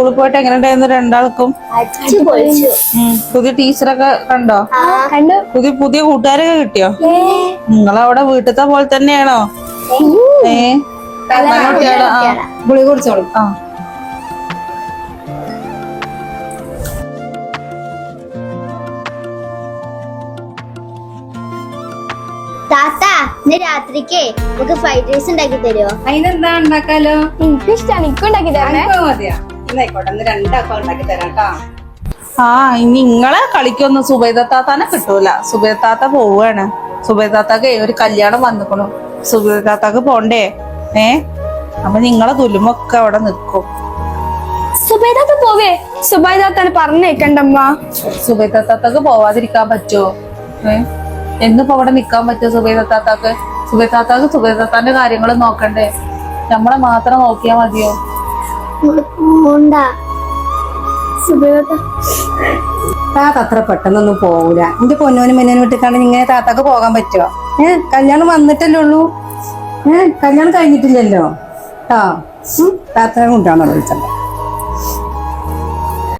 സ്കൂളിൽ പോയിട്ട് എങ്ങനെ ഉണ്ടായിരുന്നു രണ്ടാൾക്കും? പുതിയ ടീച്ചറൊക്കെ കണ്ടോ? പുതിയ കൂട്ടുകാരൊക്കെ കിട്ടിയോ? നിങ്ങളവിടെ വീട്ടിലത്തെ പോലെ തന്നെയാണോ? ഗുളിക കുടിച്ചോളൂ. താത്താ ഇന്ന് രാത്രിക്ക് നമുക്ക് ഫ്രൈഡ് റൈസ് ഉണ്ടാക്കി തരുമോ? അതിനെന്താ ഉണ്ടാക്കാലോ? എനിക്ക് ഇഷ്ടമാണ്. എനിക്ക് ഉണ്ടാക്കി തരണേ. മതിയാ, എന്നായിക്കോട്ടെ, രണ്ടാൾക്കും ഉണ്ടാക്കി തരാം കേട്ടോ. ഇനി നിങ്ങളെ കളിക്കൊന്നും സുബൈദത്താത്താനെ കിട്ടൂല. സുബൈദത്താത്ത പോവാണ്. സുബൈദത്താക്ക് ഒരു കല്യാണം വന്നിക്കണു. സുബൈദത്താക്ക് പോണ്ടേ? അപ്പൊ നിങ്ങളെ തുലുമൊക്കെ അവിടെ നിൽക്കും. സുബൈദാത്ത പോവേ? സുബൈദാത്താനെ പറഞ്ഞേക്കണ്ടമ്മ. സുബൈദത്താക്ക് പോവാതിരിക്കാൻ പറ്റുമോ? എന്നിപ്പോ അവിടെ നിക്കാൻ പറ്റുമോ സുബൈദത്താക്ക്? സുബൈദത്താക്ക് സുബൈദത്താന്റെ കാര്യങ്ങൾ നോക്കണ്ടേ? നമ്മളെ മാത്രം നോക്കിയാ മതിയോ? താത്ത അത്ര പെട്ടെന്നൊന്നും പോകൂല. എന്റെ പൊന്നോനും മെന്നോനും വിട്ടിക്കാണ്ട് ഇങ്ങനെ താത്താക്ക് പോകാൻ പറ്റുമോ? കല്യാണം വന്നിട്ടല്ലേ ഉള്ളൂ. കല്യാണം കഴിഞ്ഞിട്ടില്ലല്ലോ. താത്തനെ കൊണ്ടാണോ വിളിച്ചത്?